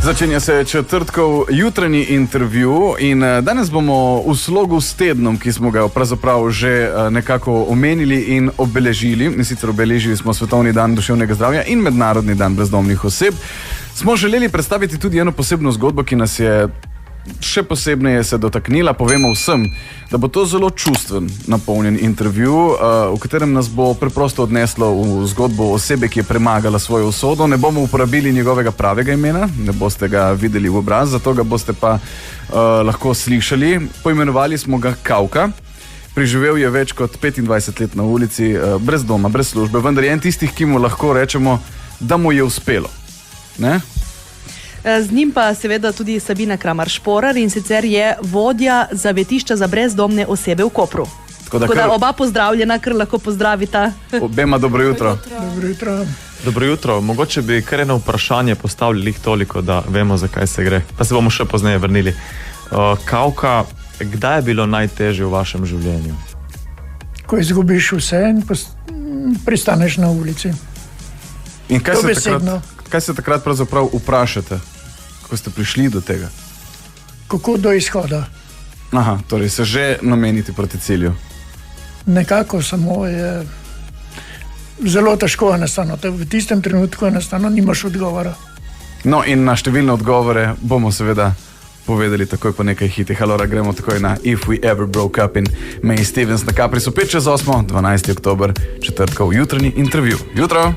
Začenja se četrtkov jutranji intervju in danes bomo v slogu s tednom, ki smo ga pravzaprav že nekako omenili in obeležili, in sicer obeležili smo Svetovni dan duševnega zdravja in Mednarodni dan brezdomnih oseb, smo želeli predstaviti tudi eno posebno zgodbo, ki nas je še posebneje se dotaknila. Povemo vsem, da bo to zelo čustven, napolnjen intervju, v katerem nas bo preprosto odneslo v zgodbo osebe, ki je premagala svojo usodo. Ne bomo uporabili njegovega pravega imena, ne boste ga videli v obraz, zato ga boste pa lahko slišali. Poimenovali smo ga Kavka. Priživel je več kot 25 let na ulici, brez doma, brez službe, vendar je en tistih, ki mu lahko rečemo, da mu je uspelo. Ne? Z njim pa seveda tudi Sabina Kramar-Šporar, in sicer je vodja zavetišča za brezdomne osebe v Kopru. Tako da oba pozdravljena, ker lahko pozdravita. Obema dobro jutro. Dobro jutro. Dobro jutro. Mogoče bi kar eno vprašanje postavili toliko, da vemo, zakaj se gre. Pa se bomo še pozneje vrnili. Kavka, kdaj je bilo najtežje v vašem življenju? Ko izgubiš vse in pristaneš na ulici. In kaj se takrat pravzaprav vprašate, ko ste prišli do tega? Kako do izhoda? Aha, torej se že nameniti proti cilju. Nekako, samo je zelo težko enostavno. V tistem trenutku enostavno nimaš odgovora. No, in na številne odgovore bomo seveda povedali takoj po nekaj hitih. Alora, gremo takoj na If We Ever Broke Up in May Stevens na Capri. So 5/8, 12. oktober, četrtkov jutranji intervju. Jutro!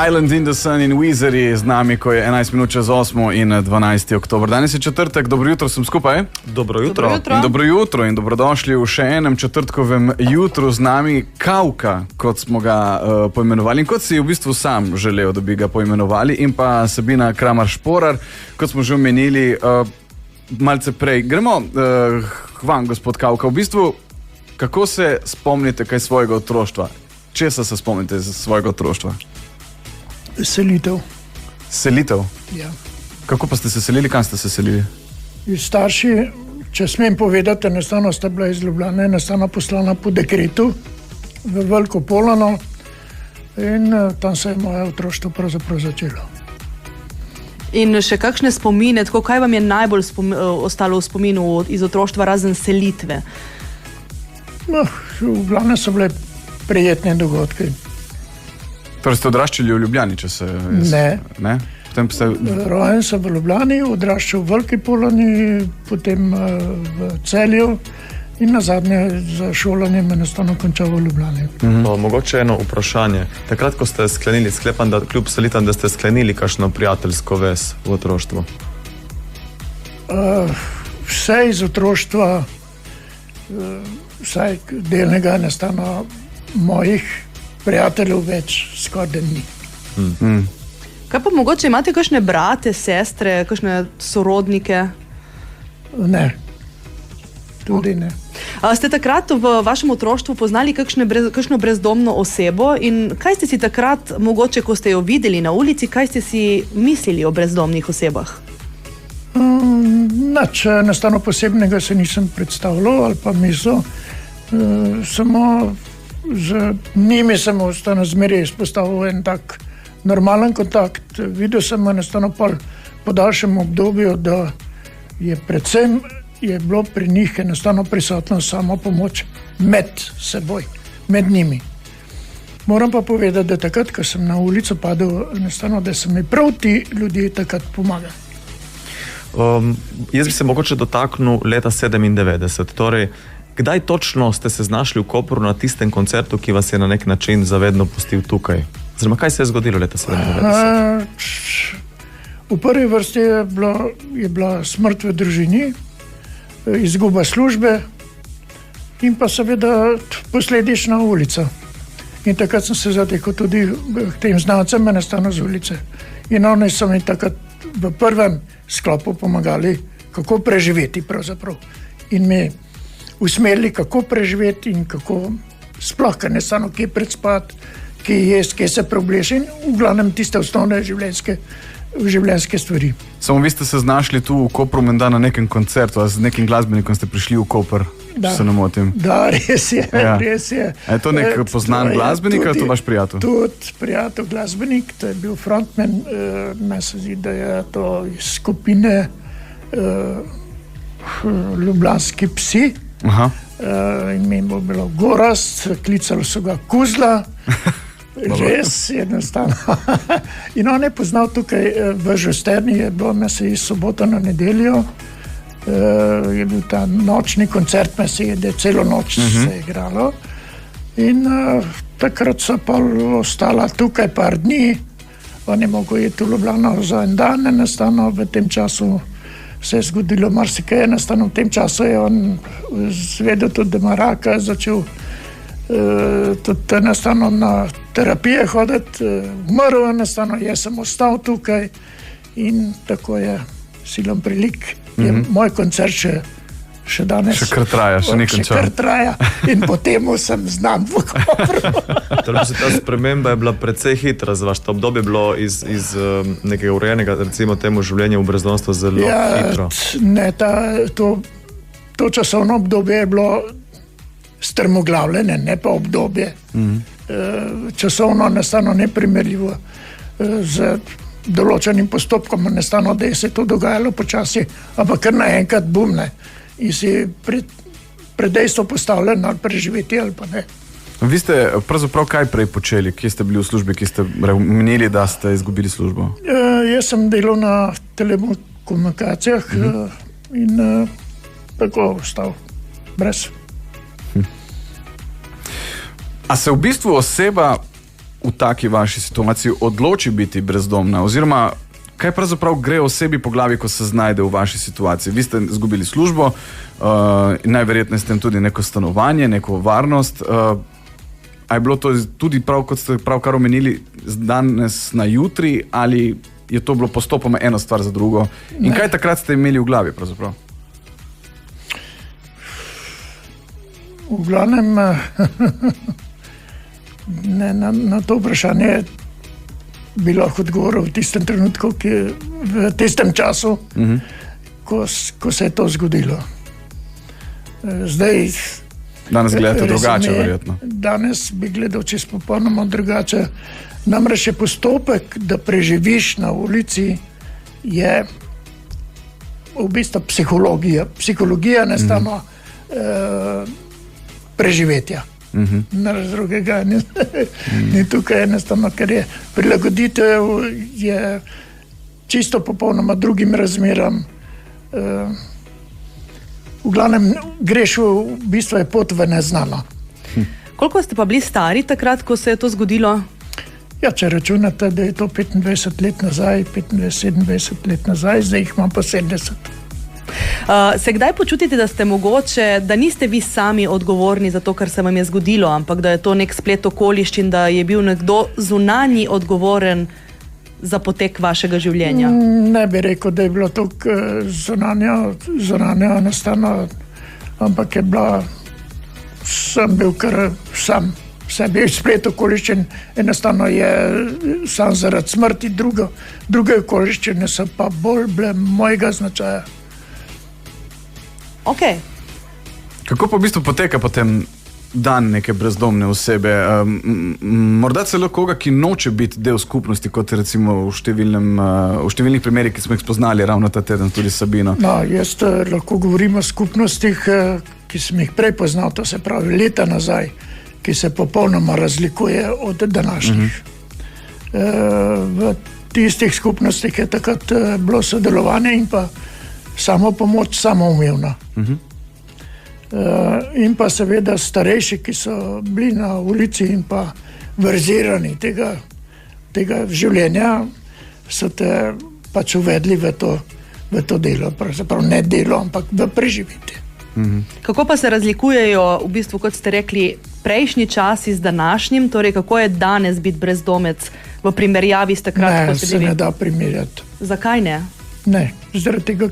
Island in the Sun in Weezer je z nami, ko je 11:08 in 12. oktober. Danes je četrtek, dobro jutro, sem skupaj. Dobro jutro. Dobro jutro in dobrodošli v še enem četrtkovem jutru z nami Kavka, kot smo ga poimenovali in kot si v bistvu sam želel, da bi ga poimenovali, in pa Sabina Kramar-Šporar, kot smo že omenili malce prej. Gremo k vam, gospod Kavka. V bistvu, kako se spomnite kaj svojega otroštva? Česa se spomnite iz svojega otroštva? Selitev. Selitev? Ja. Kako pa ste se selili? Kam ste se selili? Starši, če smem povedati, enostavno sta bila iz Ljubljane, enostavno poslana po dekretu v Veliko Polano in tam se je moje otroštvo pravzaprav začelo. In še kakšne spomine, tako kaj vam je najbolj ostalo v spominu iz otroštva razen selitve? V glavnem so bile prijetne dogodke. Torej ste odraščali v Ljubljani, če se... Ne? Potem ste... Rojen sem v Ljubljani, odraščal v Veliki Polani, potem v Celju in nazadnje za šolanjem enostavno končal v Ljubljani. Mogoče eno vprašanje. Takrat, ko ste sklenili, sklepam, da kljub selitam, da ste sklenili kakšno prijateljsko vez v otroštvu? Vse iz otroštva, vsaj delnega, enostavno mojih prijateljev več skoraj ni. Kaj pa mogoče imate kakšne brate, sestre, kakšne sorodnike? Ne, tudi ne. Ste takrat v vašem otroštvu poznali kakšno brezdomno osebo in kaj ste si takrat, mogoče ko ste jo videli na ulici, kaj ste si mislili o brezdomnih osebah? Nič enostavno posebnega se nisem predstavljal ali pa mislil, samo z njimi sem ostano zmeraj izpostavil en tak normalen kontakt. Videl sem enostavno po daljšem obdobju, da je predvsem bilo pri njih enostavno prisotno samo pomoč med seboj, med njimi. Moram pa povedati, da takrat, ko sem na ulico padel, enostavno, da so mi prav ti ljudje takrat pomagali. Jaz bi se mogoče dotaknil leta 97, torej kdaj točno ste se znašli v Kopru na tistem koncertu, ki vas je na nek način zavedno pustil tukaj? Oziroma, kaj se je zgodilo leta 97? V prvi vrsti je bila smrt v družini, izguba službe in pa seveda posledična ulica. In takrat sem se zatekel tudi k tem znalcem enostavno z ulice. In oni so mi takrat v prvem sklopu pomagali, kako preživeti pravzaprav. In mi usmerili, kako preživeti in kako sploh, ker ne samo kje predspati, kje jesti, kje se preobleči in v glavnem tiste osnovne življenjske stvari. Samo vi ste se znašli tu v Kopru menda na nekem koncertu, a z nekim glasbenikom ste prišli v Koper? če se ne motim. Da, res je. Res je. Je to nek poznan glasbenik ali to vaš prijatelj? Tudi prijatelj glasbenik, to je bil frontman, me se zdi, da je to iz skupine Ljubljanski psi. Ime bo bilo Gorazd, klicali so ga Kuzla. Res, enostavno. In on je poznal tukaj v Žusterni, je bilo se iz soboto na nedeljo, je bil ta nočni koncert, celo noč se je igralo. In takrat so pa ostala tukaj par dni, on je mogel iti v Ljubljano za en dan, enostavno v tem času se je zgodilo marsikaj, enostavno v tem času je on zvedel tudi, da ima raka, začel tudi enostavno na terapije hoditi, umrl enostavno, jaz sem ostal tukaj in tako je silom prilik. Je moj koncert še danes. Še kar traja, še nekaj časa. Še kar traja in potem sem znan v Kopru. Torej, ta sprememba je bila precej hitra za vaš obdobje, bilo iz nekega urejenega, recimo temu življenja v brezdomstvu zelo hitro. Ne, to časovno obdobje je bilo strmoglavljene, ne pa obdobje. Časovno enostavno neprimerljivo z določenim postopkom, enostavno, da je se to dogajalo počasi, ampak kar naenkrat bumne in si pred dejstvo postavljen ali preživeti ali pa ne. Vi ste pravzaprav kaj prej počeli? Kje ste bili v službi, ki ste menili, da ste izgubili službo? Jaz sem delal na telekomunikacijah in tako ostal brez. A se v bistvu oseba v taki vaši situaciji odloči biti brezdomna? Oziroma, kaj pravzaprav gre osebi po glavi, ko se znajde v vaši situaciji? Vi ste izgubili službo, najverjetneje ste tudi neko stanovanje, neko varnost. A je bilo to tudi prav, kot ste pravkar omenili, z danes na jutri, ali je to bilo postopoma ena stvar za drugo? In kaj takrat ste imeli v glavi pravzaprav? V glavnem... Na to vprašanje bi lahko odgovoril v tistem trenutku, v tistem času, ko se je to zgodilo. Danes gledate drugače, verjetno. Danes bi gledal čez popolnoma drugače. Namreč je postopek, da preživiš na ulici, je v bistvu psihologija enostavno preživetja. Naraz drugega ni tukaj enostavno, ker je prilagoditev je čisto popolnoma drugim razmeram. V glavnem greš v bistvu je pot v neznano. Koliko ste pa bili stari takrat, ko se je to zgodilo? Ja, če računate, da je to 25 let nazaj, 25-27 let nazaj, zdaj jih imam pa 70. Se kdaj počutite, da ste mogoče, da niste vi sami odgovorni za to, kar se vam je zgodilo, ampak da je to nek splet okoliščin, da je bil nekdo zunanji odgovoren za potek vašega življenja? Ne bi rekel, da je bilo to zunanje enostavno, ampak je bila, sem bil kar sam sebi splet okoliščin, enostavno je sam zaradi smrti, druge okoliščine so pa bolj bile mojega značaja. Okay. Kako pa v bistvu poteka potem dan neke brezdomne osebe? Morda celo koga, ki noče biti del skupnosti, kot recimo v številnih primerih, ki smo jih spoznali ravno ta teden, tudi Sabino. No, jaz lahko govorim o skupnostih, ki sem jih prej poznal, to se pravi leta nazaj, ki se popolnoma razlikuje od današnjih. V tistih skupnostih je takrat bilo sodelovanje in pa samo pomoč, samoumevna. In pa seveda starejši, ki so bili na ulici in pa verzirani tega življenja, so te pač uvedli v to delo, pravzaprav ne delo, ampak v preživetje. Kako pa se razlikujejo, v bistvu, kot ste rekli, prejšnji časi z današnjim, torej kako je danes biti brezdomec v primerjavi s takrat, ko ste bili? Ne, se ne da primerjati. Zakaj ne? Ne, zaradi tega,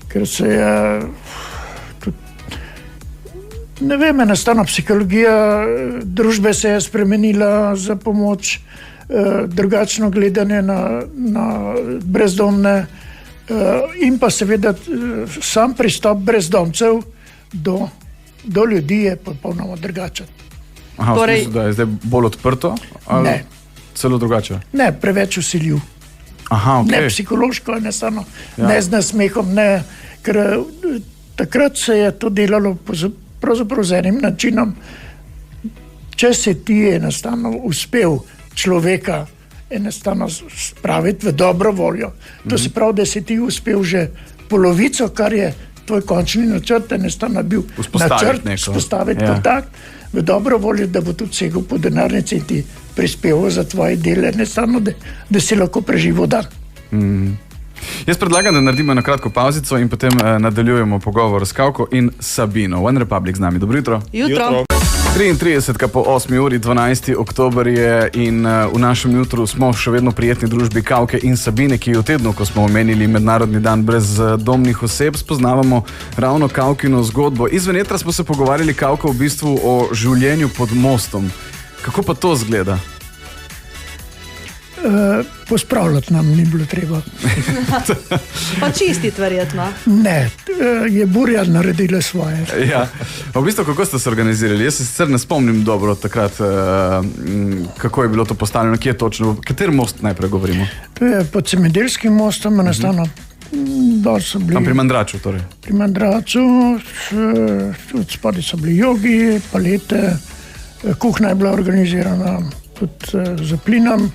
ker se je ne vem, enostavno psihologija družbe se je spremenila za pomoč, drugačno gledanje na brezdomne in pa seveda sam pristop brezdomcev do do ljudi je popolnoma drugačen. Aha, torej, v smislu, da je zdaj bolj odprto? Ali ne. Celo drugače? Ne, preveč vsiljiv. Aha, okay. Ne psihološko, ne z nasmehom, ne, ker takrat se je to delalo pravzaprav z enim načinom. Če se ti enostavno uspel človeka enostavno spraviti v dobro voljo, to se pravi, da si ti uspel že polovico, kar je tvoj končni načrt, enostavno bil načrt, vzpostaviti kontakt v dobro voljo, da bo tudi segel po denarnici in ti prispeval za tvoje dele, enostavno, da si lahko preživel dan. Jaz predlagam, da naredimo eno kratko pauzico in potem nadaljujemo pogovor s Kavko in Sabino. One Republic z nami. Dobro jutro. Jutro. 33 po 8 uri, 12. oktober je in v našem jutru smo še vedno v prijetni družbi Kavke in Sabine, ki v tednu, ko smo omenili Mednarodni dan brezdomnih oseb, spoznavamo ravno Kavkino zgodbo. Izven etra smo se pogovarjali, Kavka, v bistvu o življenju pod mostom. Kako pa to zgleda? Pospravljati nam ni bilo treba. Pa čistiti verjetno. Ne, je burja naredila svoje. Ja. V bistvu, kako ste se organizirali? Jaz se sicer ne spomnim dobro takrat, kako je bilo to postavljeno, kje je točno, kater most najprej govorimo? To je pod Semedelskim mostom, enostavno. Tam pri Mandraču torej? Pri Mandraču, tudi spodaj so bili jogi, palete, kuhna je bila organizirana tudi za plinom.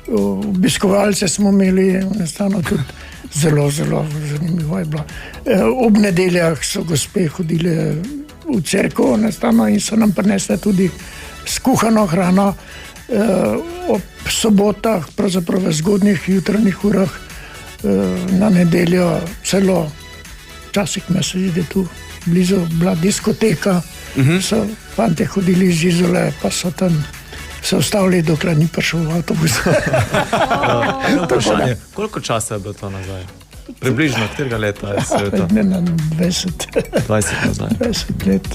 Obiskovalce smo imeli, enostavno tudi zelo zanimivo je bilo. Ob nedeljah so gospe hodile v cerkev enostavno in so nam prinesle tudi skuhano hrano. Ob sobotah, pravzaprav v zgodnjih jutranjih urah, na nedeljo celo, včasih me se zdi, tu blizu bila diskoteka, so fante hodili iz Izole, pa so tam se ustavili, dokler ni prišel avtobus. Koliko časa je bilo to nazaj? Približno, katerega leta je se to? Ne, 20 nazaj. 20 let.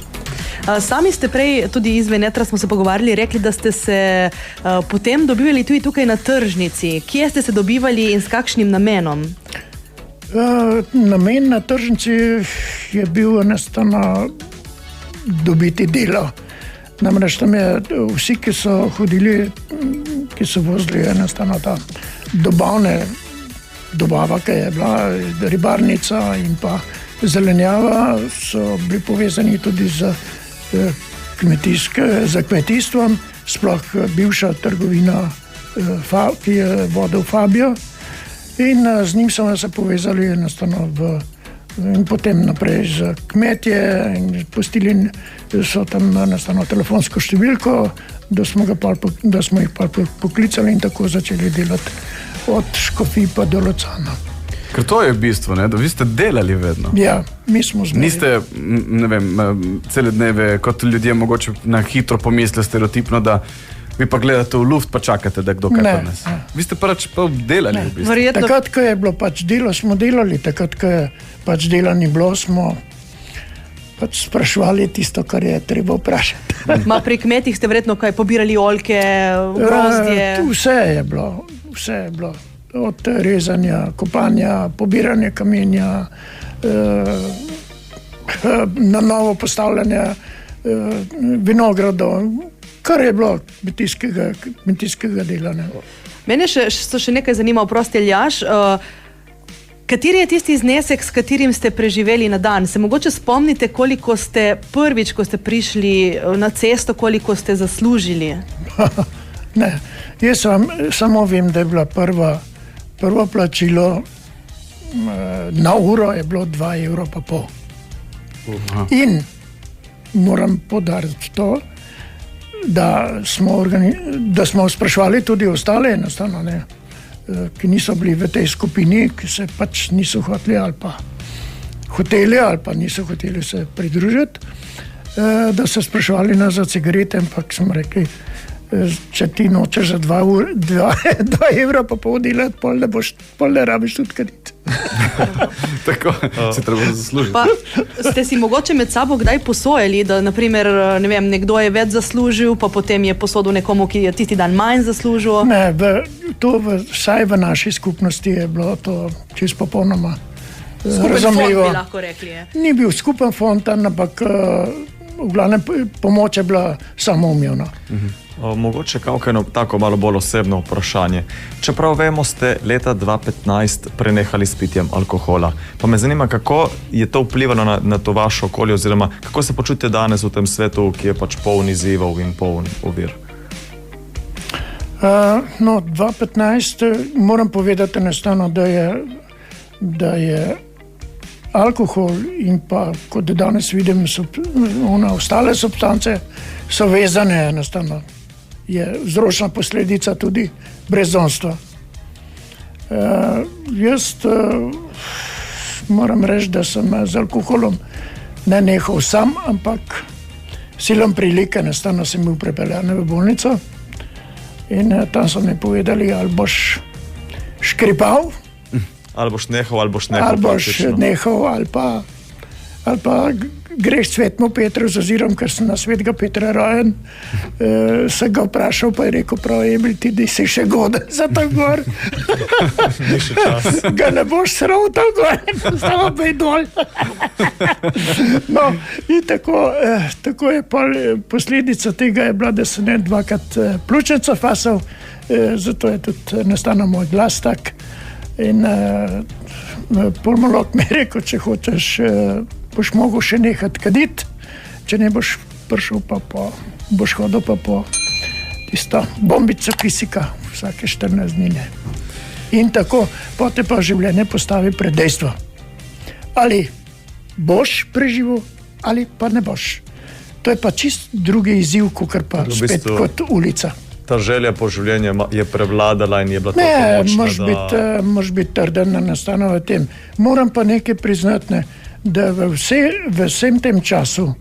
Sami ste prej, tudi izven etra smo se pogovarjali, rekli, da ste se potem dobivali tudi tukaj na tržnici. Kje ste se dobivali in s kakšnim namenom? Namen na tržnici je bil enostavno dobiti delo. Namreč tam je vsi, ki so hodili, ki so vozili enostavno ta dobava, ki je bila ribarnica in pa zelenjava, so bili povezani tudi z kmetijstvom, sploh bivša trgovina, ki je vodil Fabio, in z njim smo se povezali enostavno in potem naprej z kmetje in pustili so tam enostavno telefonsko številko, da smo jih pa poklicali in tako začeli delati od Škofij pa do Locana. Ker to je bistvo, ne? Da vi ste delali vedno. Ja, mi smo zmeri. Niste, ne vem, cele dneve, kot ljudje mogoče na hitro pomislijo stereotipno, da vi pa gledate v luft, pa čakate, da kdo kaj prinese. Vi ste pač delali v bistvu. Verjetno. Takrat, ko je bilo pač delo, smo delali, takrat, ko je pač dela ni bilo, smo pač sprašvali tisto, kar je treba vprašati. Pri kmetih ste verjetno kaj pobirali oljke, grozdje? Vse je bilo. Od rezanja, kopanja, pobiranja kamenja, na novo postavljanje vinogradov, kar je bilo kmetijskega dela. Ne. Mene še nekaj zanima, oprosti Aljaž, kateri je tisti znesek, s katerim ste preživeli na dan? Se mogoče spomnite, koliko ste prvič, ko ste prišli na cesto, koliko ste zaslužili? Ne, jaz samo vem, da je bila prvo plačilo na uro je bilo 2,5 €. In moram podariti to, da smo sprašvali tudi ostale enostavno, ne, ki niso bili v tej skupini, ki se pač niso hoteli ali pa niso hoteli se pridružiti, da so sprašvali nas za cigarete, ampak smo rekli, če ti nočeš za 2,5 € delati, pol ne rabiš tudi kaditi. Tako, se treba zaslužiti. Pa ste si mogoče med sabo kdaj posojali, da naprimer, ne vem, nekdo je več zaslužil, pa potem je posodil nekomu, ki je tisti dan manj zaslužil? Ne, vsaj v naši skupnosti je bilo to čisto popolnoma razumljivo. Skupen fond bi lahko rekli. Ni bil skupen fond, ampak v glavnem pomoč je bila samoumevna. Mogoče kakšno tako malo bolj osebno vprašanje. Čeprav vemo, ste leta 2015 prenehali s pitjem alkohola. Pa me zanima, kako je to vplivalo na to vaše okolje, oziroma kako se počutite danes v tem svetu, ki je pač poln izzivov in poln ovir? 2015 moram povedati enostavno, da je alkohol in pa, kot danes vidim, ostale substance so vezane enostavno. Je vzročna posledica tudi brezdomstva. Jaz moram reči, da sem z alkoholom ne nehal sam, ampak silom prilike enostavno sem bil prepeljan v bolnico in tam so mi povedali, ali boš škripal, ali boš nehal, ali boš nehal, ali pa greš svetmu Petru z ozirom, ker sem na svetega Petra rojen. Se ga vprašal, pa je rekel, prav Emil, ti si še goden za to gor. Ga ne boš sral to gor, samo bej dol. No, in tako je posledica tega je bila, da sem ne dvakrat pljučnico fasal, zato je tudi nastane moj glas tak. In pulmolog mi je rekel, če hočeš, boš mogel še nehati kaditi, če ne boš prišel, boš hodil pa po tisto bombico kisika vsake 14 dni. In tako, potem pa življenje postavi pred dejstvo. Ali boš preživel, ali pa ne boš. To je pa čist drugi izziv, kakor pa spet kot ulica. Ta želja po življenju je prevladala in je bila tako močna, moraš biti trden, enostavno v tem. Moram pa nekaj priznati, da v vsem tem času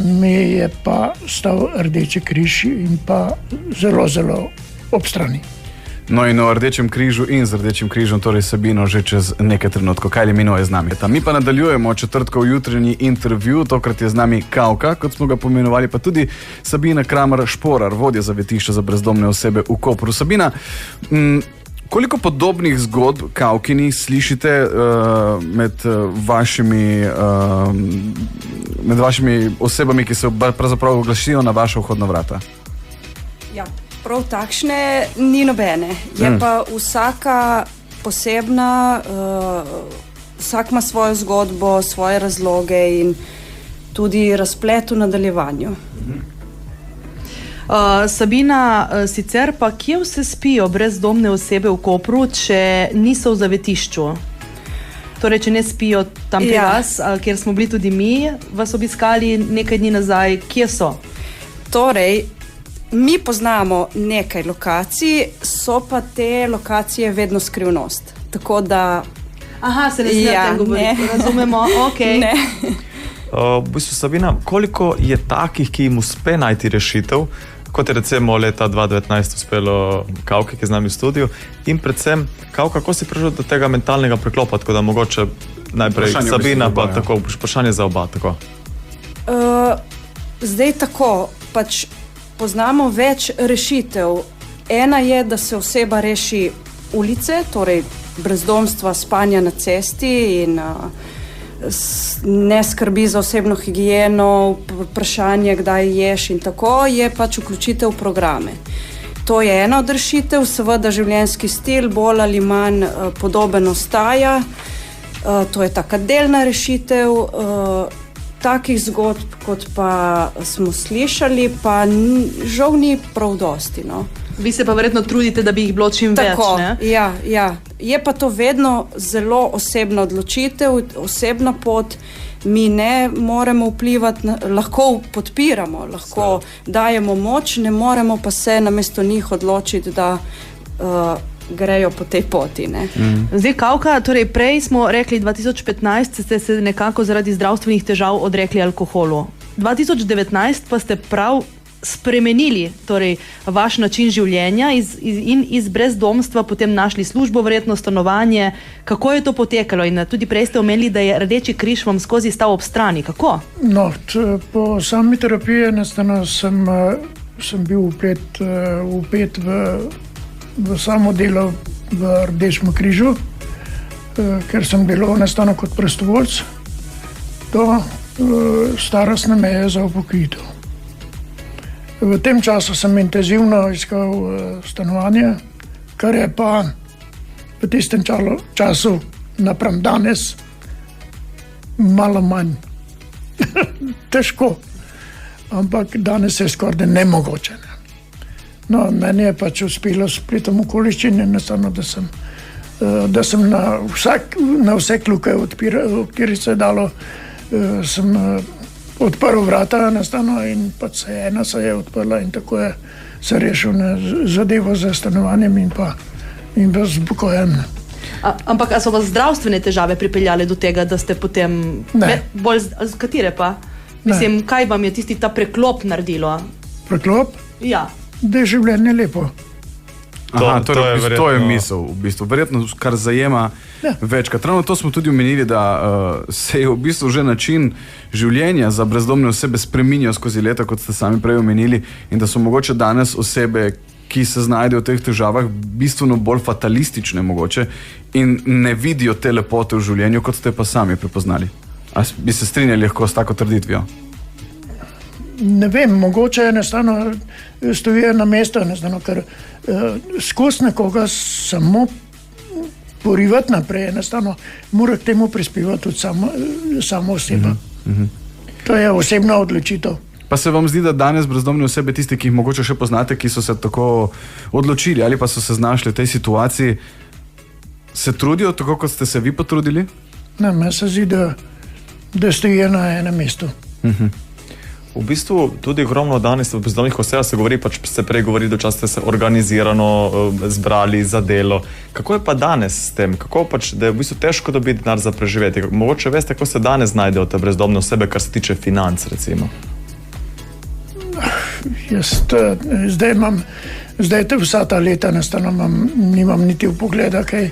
mi je pa stal Rdeči križ in pa zelo, zelo ob strani. No in o Rdečem križu in z Rdečim križom, torej Sabino, že čez nekaj trenutkov. Kajli Mino je z nami. Mi pa nadaljujemo četrtkov jutranji intervju, tokrat je z nami Kavka, kot smo ga pomenovali, pa tudi Sabina Kramer-Šporar, vodja zavetišča za brezdomne osebe v Kopru. Sabina, koliko podobnih zgodb Kavkinih slišite med vašimi osebami, ki se pravzaprav oglasijo na vaša vhodna vrata? Ja. Prav takšne ni nobene. Je pa vsaka posebna, vsak ima svojo zgodbo, svoje razloge in tudi razplet v nadaljevanju. Sabina, sicer pa kje vse spijo brezdomne osebe v Kopru, če niso v zavetišču? Torej, če ne spijo tam pri vas, kjer smo bili tudi mi, vas obiskali nekaj dni nazaj, kje so? Torej, mi poznamo nekaj lokacij, so pa te lokacije vedno skrivnost. Tako da... Aha, se ne smete govoriti, razumemo, okej. Ne. V bistvu, Sabina, koliko je takih, ki jim uspe najti rešitev, kot je recimo leta 2019 uspelo Kavke, ki je z nami v studiu, in predvsem, kako si prišel do tega mentalnega preklopa, tako da mogoče najprej Sabina, pa tako vprašanje za oba, tako. Zdaj tako, pač poznamo več rešitev. Ena je, da se oseba reši ulice, torej brezdomstva, spanja na cesti in ne skrbi za osebno higieno, vprašanje, kdaj ješ in tako, je pač vključitev v programe. To je ena od rešitev, seveda življenjski stil bolj ali manj podoben ostaja. To je taka delna rešitev. Takih zgodb, kot pa smo slišali, pa žal ni prav dosti. No. Vi se pa verjetno trudite, da bi jih bilo čim več, ne? Ja. Je pa to vedno zelo osebna odločitev, osebna pot. Mi ne moremo vplivati, lahko podpiramo, lahko dajemo moč, ne moremo pa se namesto njih odločiti, da grejo po tej poti. Ne? Zdaj, Kavka, torej prej smo rekli 2015 ste se nekako zaradi zdravstvenih težav odrekli alkoholu. 2019 pa ste prav spremenili torej, vaš način življenja in iz brezdomstva potem našli službo, verjetno stanovanje. Kako je to potekalo? In tudi prej ste omenili, da je Rdeči križ vam skozi stal ob strani. Kako? No, po sami terapiji sem bil vpet v samo delo v Rdečem križu, ker sem delal enostavno kot prostovoljc do starostne meje za upokojitev. V tem času sem intenzivno iskal stanovanje, kar je pa v tistem času napram danes malo manj težko, ampak danes je skoraj nemogoče. Ne? No, meni je pač uspelo spletom okoliščin, enostavno, da sem na vse kljuke, od katerih se je dalo, sem odprl vrata enostavno in pač ena se je odprla in tako je se rešil zadevo za stanovanjem in pa zbokojen. Ampak a so vas zdravstvene težave pripeljale do tega, da ste potem bolj, katere pa? Mislim, kaj vam je ta preklop naredilo? Preklop? Ja. Da je življenje lepo. Aha, to je misel, v bistvu. Verjetno, kar zajema večkrat. Ravno to smo tudi omenili, da se je v bistvu že način življenja za brezdomne osebe spreminjal skozi leta, kot ste sami prej omenili, in da so mogoče danes osebe, ki se znajdejo v teh težavah, bistveno bolj fatalistične mogoče in ne vidijo te lepote v življenju, kot ste pa sami prepoznali. A bi se strinjali lahko s tako trditvijo? Ne vem, mogoče enostavno stojijo na mesto, ker skozi nekoga samo porivati naprej, enostavno mora k temu prispevati tudi samo oseba. To je osebna odločitev. Pa se vam zdi, da danes brezdomne osebe, tisti, ki jih mogoče še poznate, ki so se tako odločili ali pa so se znašli v tej situaciji, se trudijo tako, kot ste se vi potrudili? Ne, meni se zdi, da stojijo na enem mestu. V bistvu tudi ogromno danes v brezdomnih osebah se govori, pač se prej govori, da čas ste se organizirano zbrali za delo. Kako je pa danes s tem? Kako pač, da je v bistvu težko dobiti denar za preživetje? Mogoče veste, kako se danes znajdejo te brezdomne osebe, kar se tiče financ, recimo? Zdaj te vsa ta leta nimam niti vpogleda, kaj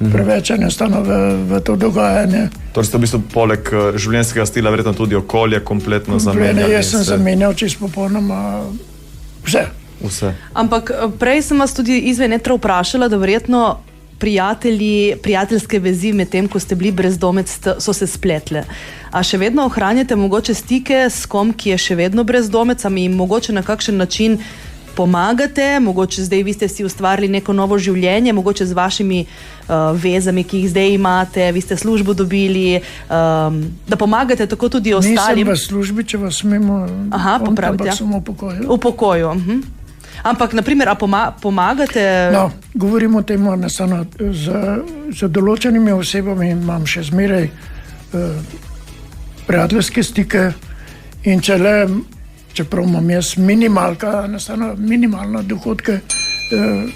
preveč enostavno v to dogajanje. Torej ste v bistvu poleg življenjskega stila verjetno tudi okolje kompletno zamenjali? Jaz sem zamenjal čisto popolnoma vse. Ampak prej sem vas tudi izven etra vprašala, da verjetno prijateljske vezi med tem, ko ste bili brezdomec, so se spletle. A še vedno ohranjate mogoče stike s kom, ki je še vedno brezdomec, a mi mogoče na kakšen način pomagate, mogoče zdaj vi ste si ustvarili neko novo življenje, mogoče z vašimi vezami, ki jih zdaj imate, vi ste službo dobili, da pomagate tako tudi ostalim. Nisem v službi, če vas smemo, ampak sem v pokoju. V pokoju. Ampak, naprimer, a pomagate? No, govorim o tem, za določenimi osebami imam še zmeraj prijateljske stike in čeprav imam jaz minimalno dohodke,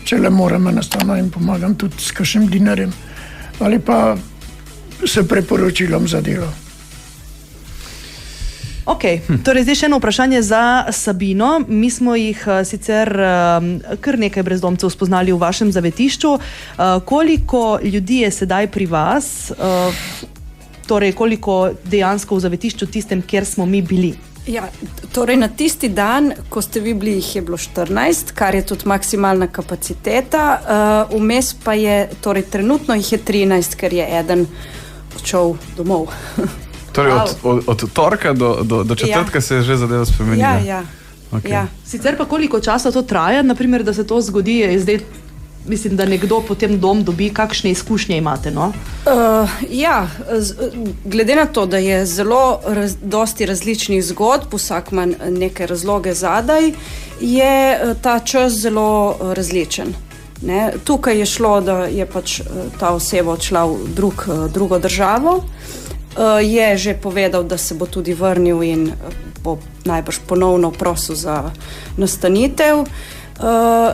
če le moram enostavno in pomagam tudi s kakšnim dinarjem ali pa s priporočilom za delo. Ok, torej zdaj še eno vprašanje za Sabino. Mi smo jih sicer kar nekaj brezdomcev spoznali v vašem zavetišču. Koliko ljudi je sedaj pri vas, torej koliko dejansko v zavetišču tistem, kjer smo mi bili? Ja, torej na tisti dan, ko ste vi bili, jih je bilo 14, kar je tudi maksimalna kapaciteta. Vmes pa je, torej trenutno jih je 13, ker je eden odšel domov. Torej od torka do četrtka se je že zadeva spremenila? Ja. Okay. Ja. Sicer pa koliko časa to traja, naprimer, da se to zgodi, je zdaj, mislim, da nekdo potem dom dobi, kakšne izkušnje imate, no? Glede na to, da je zelo dosti različnih zgodb, vsak ima neke razloge zadaj, je ta čas zelo različen. Ne? Tukaj je šlo, da je pač ta oseba odšla v drugo državo, je že povedal, da se bo tudi vrnil in bo najbrž ponovno prosil za nastanitev.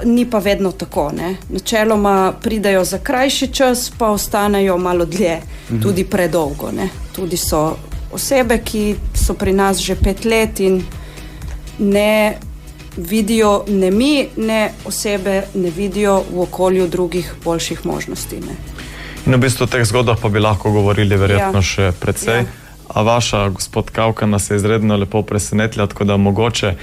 Ni pa vedno tako, ne. Načeloma pridajo za krajši čas, pa ostanejo malo dlje, tudi predolgo, ne. Tudi so osebe, ki so pri nas že 5 let in ne vidijo, ne mi, ne osebe ne vidijo v okolju drugih boljših možnosti, ne. In v bistvu o teh zgodbah pa bi lahko govorili verjetno še precej. A vaša, gospod Kavka, nas je izredno lepo presenetila, tako da mogoče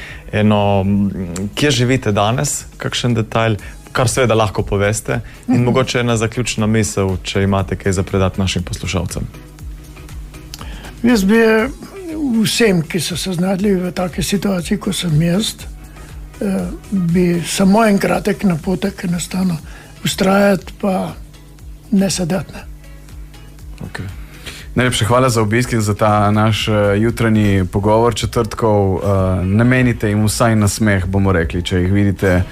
kje živite danes, kakšen detajl, kar seveda lahko poveste, in mogoče ena zaključna misel, če imate kaj za predati našim poslušalcem. Jaz bi vsem, ki so se znašli v taki situaciji, kot sem jaz, bi samo en kratek napotek, enostavno ustrajati, pa ne sedeti. Okay. Najlepša hvala za obisk in za ta naš jutranji pogovor četrtkov. Namenite jim vsaj nasmeh, bomo rekli, če jih vidite.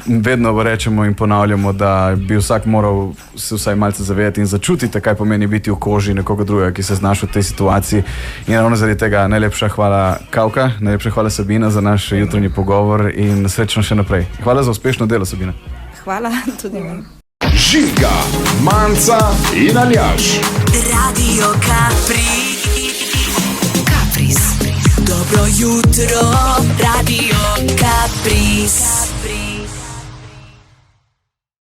Vedno rečemo in ponavljamo, da bi vsak moral se vsaj malce zavedati in začutiti, kaj pomeni biti v koži nekoga drugega, ki se znašel v tej situaciji. In ravno zaradi tega najlepša hvala Kavka, najlepša hvala Sabina za naš jutranji pogovor in srečno še naprej. Hvala za uspešno delo, Sabina. Hvala tudi vam. Žiga, Manca in Aljaž. Radio Capris. Dobro jutro, Radio